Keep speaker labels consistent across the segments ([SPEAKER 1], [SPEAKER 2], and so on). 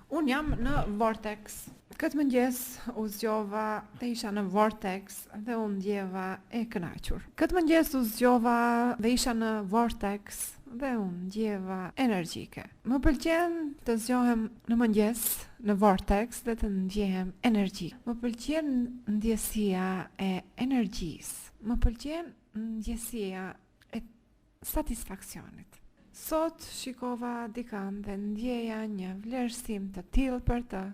[SPEAKER 1] Unë jam në Vortex. Këtë mëngjes u zgjova dhe isha në Vortex dhe u ndjeva e kënaqur. Këtë mëngjes u zgjova dhe isha në Vortex dhe u ndjeva energjike. Më pëlqen të zgjohem në mëngjes në Vortex dhe të ndjehem energjik. Më pëlqen ndjesia e energjisë. Më pëlqen ndjesia e satisfaksionit. Sot shikova dikam dhe ndjeja një vlerësim të tillë për të.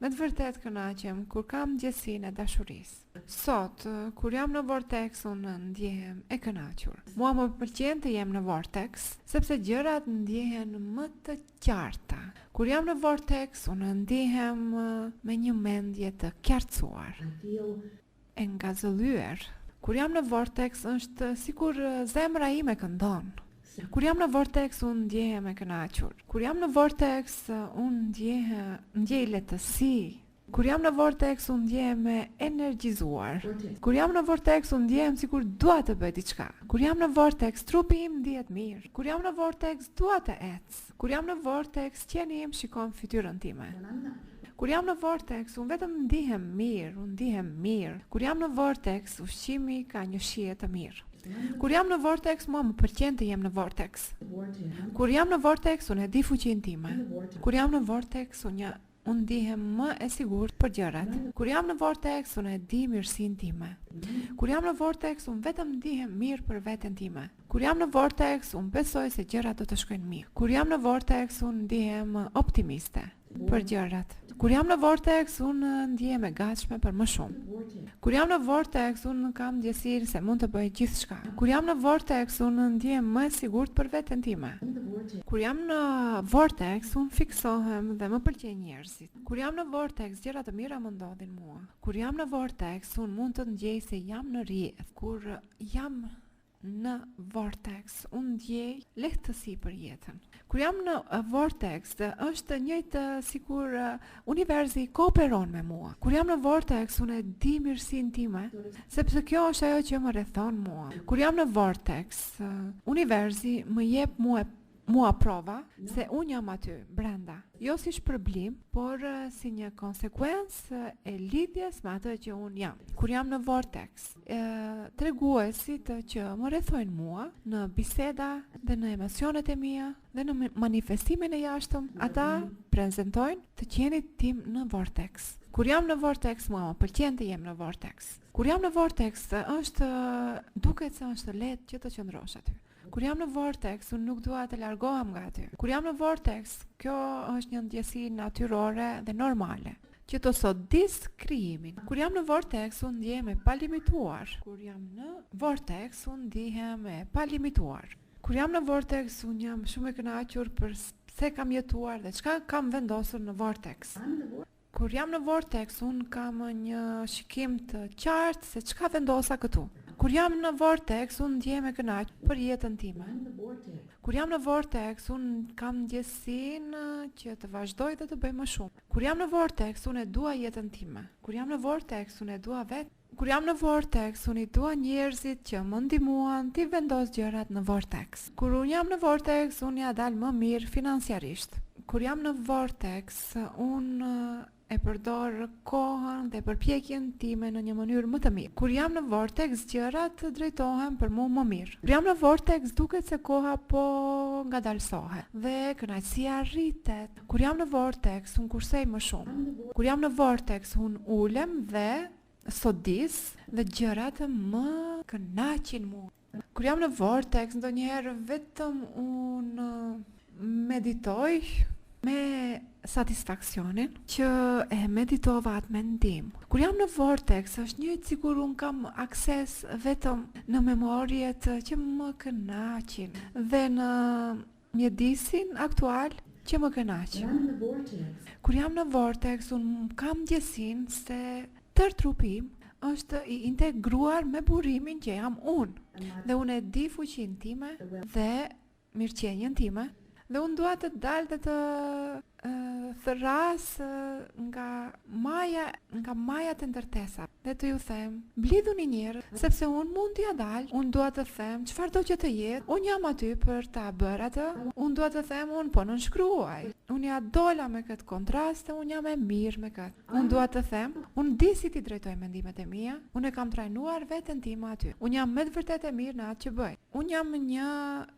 [SPEAKER 1] Me të vërtet kënaqem kur kam ndjesinë e dashurisë. Sot, kur jam në Vortex, unë ndjehem e kënaqur. Mua më pëlqen të jem në Vortex, sepse gjërat ndjehen më të qarta. Kur jam në Vortex, unë ndihem me një mendje të qartësuar, e ngazëllyer. Kur jam në Vortex, është sikur zemra ime këndon. Kur jam në Vortex, unë ndjehem e kënaqur. Kur jam në Vortex, unë ndjej lehtësi. Kur jam në Vortex, unë ndjehem e energjizuar. Kur jam në Vortex, unë ndjehem sikur dua të bëj diçka. Kur jam në Vortex, trupi im ndihet mirë. Kur jam në Vortex, dua të ec. Kur jam në Vortex, qeni im shikon fytyrën time. Kur jam në Vortex, unë vetëm ndihem mirë. Kur jam në Vortex, ushqimi ka një shije të mirë. Kur jam në Vortex, mua më pëlqen të jem në Vortex. Kur jam në Vortex, unë e di fuqinë time. Kur jam në Vortex, unë ndihem më e sigurt për gjërat. Kur jam në Vortex, unë e di mirësinë time. Kur jam në Vortex, unë vetëm ndihem mirë për veten time. Kur jam në Vortex, unë besoj se gjërat do të shkojnë mirë. Kur jam në Vortex, unë ndihem optimiste për gjërat. Kur jam në Vortex, unë ndihem e gatshme për më shumë. Kur jam në Vortex, unë kam ndjesinë se mund të bëj gjithçka. Kur jam në Vortex, unë ndihem më e sigurt për veten time. Kur jam në Vortex, unë fiksohem dhe më pëlqejnë njerëzit. Kur jam në Vortex, gjëra të mira më ndodhin mua. Kur jam në Vortex, unë mund të ndjej se jam në rrjedh. Kur jam në Vortex, unë ndjej lehtësi për jetën. Kur jam në Vortex, është njëjtë sikur universi kooperon me mua. Kur jam në Vortex, unë e di mirësinë time, sepse kjo është ajo që më rrethon mua. Kur jam në Vortex, universi më jep mua prova se unë jam aty brenda, jo si shpërblim, por si një konsekuencë e lidhjes me atë që unë jam. Kur jam në Vortex, treguesit që më rrethojnë mua në biseda dhe në emocionet e mia dhe në manifestimin e jashtëm, ata prezantojnë të qenit tim në Vortex. Kur jam në Vortex, mua më pëlqen të jem në Vortex. Kur jam në Vortex, duket se është lehtë që të qëndrosh aty. Kur jam në Vortex, unë nuk dua të largohem nga aty. Kur jam në Vortex, kjo është një ndjesi natyrore dhe normale, që të sodis krijimin. Kur jam në Vortex, unë ndihem e palimituar. Kur jam në Vortex, unë ndihem e palimituar. Kur jam në Vortex, unë jam shumë e kënaqur për se kam jetuar dhe çka kam vendosur në Vortex. Kur jam në Vortex, unë kam një shikim të qartë se çka vendosa këtu. Kur jam në Vortex, unë ndjehem e kënaqur për jetën time. Kur jam në Vortex, unë kam ndjesinë që të vazhdoj dhe të bëj më shumë. Kur jam në Vortex, unë e dua jetën time. Kur jam në Vortex, unë e dua vetë. Kur jam në Vortex, unë i dua njerëzit që më ndihmuan të vendos gjërat në Vortex. Kur unë jam në Vortex, unë ja dal më mirë financiarisht. Kur jam në Vortex, unë e përdor kohën dhe përpjekjen time në një mënyrë më të mirë. Kur jam në Vortex, gjërat drejtohen për mua më mirë. Kur jam në Vortex, duket se koha po ngadalsohet dhe kënaqësia rritet. Kur jam në Vortex, unë kursej më shumë. Kur jam në Vortex, unë ulem dhe sodis dhe gjërat më kënaqin mua. Kur jam në Vortex, ndonjëherë vetëm unë meditoj me satisfaksionin që e meditova atë mendim. Kur jam në Vortex, është njëjtë sikur unë kam akses vetëm në memorjet që më kënaqin dhe në mjedisin aktual që më kënaqin. Kur jam në Vortex, unë kam ndjesinë se tërë trupi im është i integruar me burimin që jam unë. Dhe unë e di fuqinë time dhe mirëqenien time. Dhe unë dua të dal dhe të thërras nga majat e ndërtesa dhe të ju them, blidhuni njerëz, sepse unë mund t'ja dal, unë dua të them çfarë do që të jetë, unë jam aty për ta bërë atë, unë dua të them unë po nënshkruaj, unë ja dola me këtë kontrast, unë jam e mirë me këtë, unë dua të them, unë di si ti drejtoj mendimet e mia, unë e kam trajnuar veten time aty, unë jam me të vërtetë e mirë në atë që bëj, unë jam një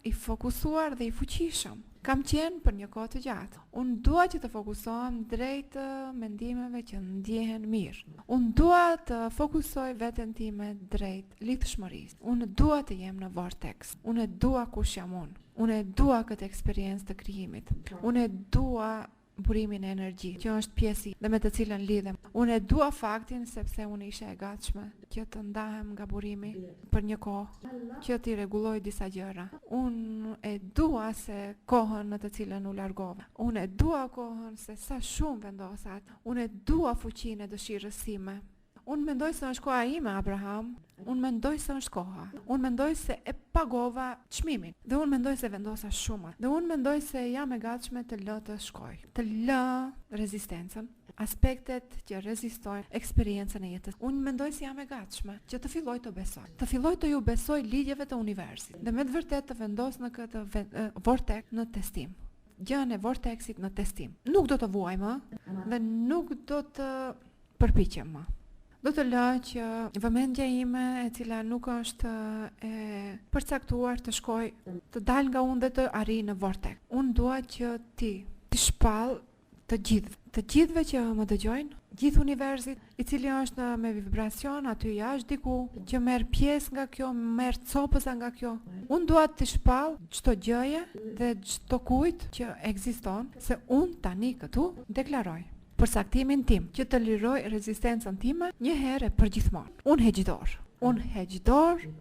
[SPEAKER 1] i fokusuar dhe i fuqishëm. Kam qenë për një kohë të gjatë. Unë dua që të fokusohem drejt mendimeve që ndjehen mirë. Unë dua të fokusoj veten time drejt lidhshmërisë. Unë dua të jem në vortex. Unë dua kush jam unë. Unë dua këtë eksperiencë të krijimit. Unë dua burimin e energji, që është pjesi dhe me të cilën lidhem. Unë e dua faktin sepse unë isha e gatshme që të ndahem nga burimi për një kohë, që t'i rregulloj disa gjëra. Unë e dua se kohën në të cilën u largova. Unë e dua kohën se sa shumë vendosat. Unë e dua fuqinë e dëshirës sime. Unë mendoj se është koha ime, Abraham. Unë mendoj se është koha. Unë mendoj se e pagova çmimin. Dhe unë mendoj se vendosa shumë. Dhe unë mendoj se jam e gatshme të lë të shkoj. Të lë rezistencën, aspektet që rezistojnë eksperiencën e jetës. Unë mendoj se jam e gatshme që të filloj të besoj. Të filloj të ju besoj ligjeve të universit. Dhe me të vërtet të vendos në këtë vortex në testim. Gjën e vortexit në testim. Nuk do të vuaj më dhe nuk do të përpiqem më. Do të lë që vëmendja ime e cila nuk është e përcaktuar të shkoj, të dal nga unë dhe të arrijë në vortex. Unë dua që ti shpall të gjithëve që më dëgjojnë, gjithë universit, i cili është me vibracion aty jashtë diku, që merr pjesë nga kjo, merr copëza nga kjo. Unë dua të shpall çdo gjëje dhe çdo kujt që ekziston, se unë tani këtu deklaroj për saktimin tim, që të liroj rezistencën time një herë për gjithmonë. Unë heq dorë. Unë heq dorë.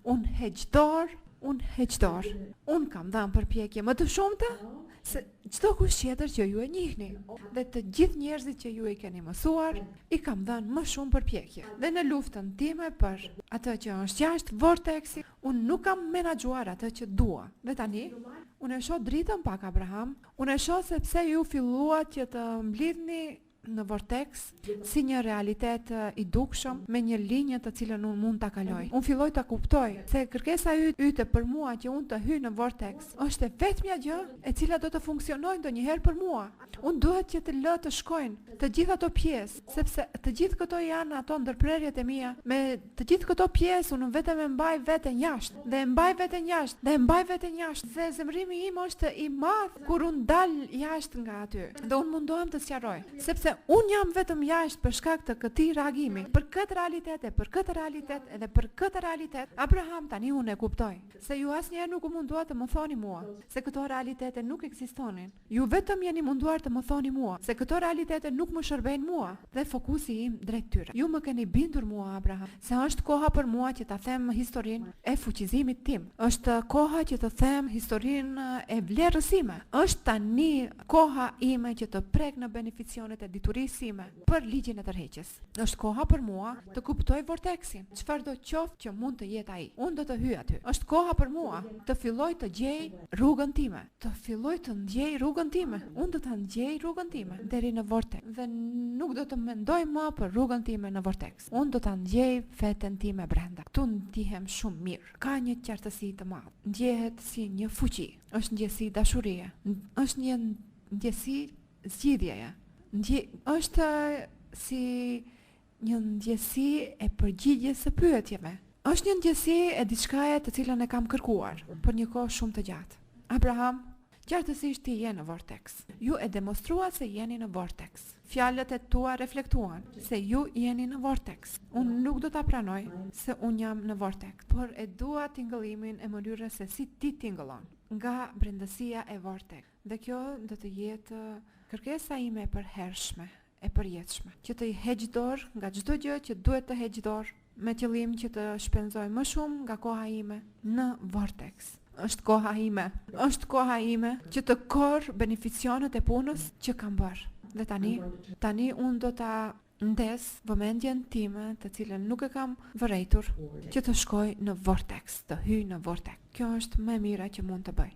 [SPEAKER 1] Unë heq dorë. Unë heq dorë. Unë kam dhënë përpjekje më të shumta se çdo kush tjetër që ju e njihni. Dhe të gjithë njerëzit që ju i keni mësuar, i kam dhënë më shumë përpjekje. Dhe në luftën time për atë që është jashtë vortexi, unë nuk kam menaxhuar atë që dua. Dhe tani unë e shoh dritën pak, Abraham. Unë e shoh sepse ju filluat që të mblidhni në vortex si një realitet i dukshëm me një linjë të cilën unë mund ta kaloj. Unë filloj ta kuptoj se kërkesa yte për mua që unë të hyj në vortex është vetmja gjë e cila do të funksionojë ndonjëherë për mua. Unë duhet që të lë të shkojnë të gjitha ato pjesë, sepse të gjithë këto janë ato ndërprerjet e mia. Me të gjithë këto pjesë unë vetëm e mbaj veten jashtë, dhe e mbaj veten jashtë, dhe e mbaj veten jashtë. Dhe zemrimi im është i madh kur unë dal jashtë nga aty. Dhe unë mundohem të sqaroj, sepse unë jam vetëm jashtë për shkak të këtij reagimi, për këtë realitet edhe për këtë realitet. Abraham, tani unë e kuptoj se ju asnjëherë nuk u mundua të më thoni mua se këto realitete nuk ekzistonin. Ju vetëm jeni munduar të më thoni mua se këto realitete nuk më shërbejnë mua dhe fokusi im drejt tyre. Ju më keni bindur mua, Abraham, se është koha për mua që ta them historinë e fuqizimit tim. Është koha që të them historinë e vlerës sime. Është tani koha ime që të prek në beneficionet e diturisime për ligjin e tërheqjes. Është koha për mua të kuptoj vortexin. Çfarë do qoftë që mund të jetë ai, unë do të hyj aty. Është koha për mua të filloj të gjej rrugën time, të filloj të ndjej rrugën time. Unë do ta ndjej rrugën time deri në vortex dhe nuk do të mendoj më për rrugën time në vortex. Unë do ta ndjej veten time brenda. Tu ndihem shumë mirë. Ka një qartësi të madhe. Ndjehet si një fuqi. Është ndjesi dashurie. Është një ndjesi zgjidhjeje. Është si një ndjesi e përgjigjes së pyetjeve. Është një ndjesi e diçkaje të cilën e kam kërkuar për një kohë shumë të gjatë. Abraham, qartësisht ti je në vortex. Ju e demonstruat se jeni në vortex. Fjalët e tua reflektuan se ju jeni në vortex. Unë nuk do ta pranoj se unë jam në vortex, por e dua tingëllimin e mënyrës se si ti tingëllon nga brendësia e vortex. Dhe kjo do të jetë kërkesa ime e përhershme, e përjetshme, që të i heq dorë nga çdo gjë që duhet të heq dorë, me qëllim që të shpenzoj më shumë nga koha ime në vortex. Është koha ime që të korr beneficionet e punës që kam bërë. Dhe tani unë do ta ndes vëmendjen time, të cilën nuk e kam vërejtur, që të shkoj në vortex, të hyj në vortex. Kjo është më e mira që mund të bëj.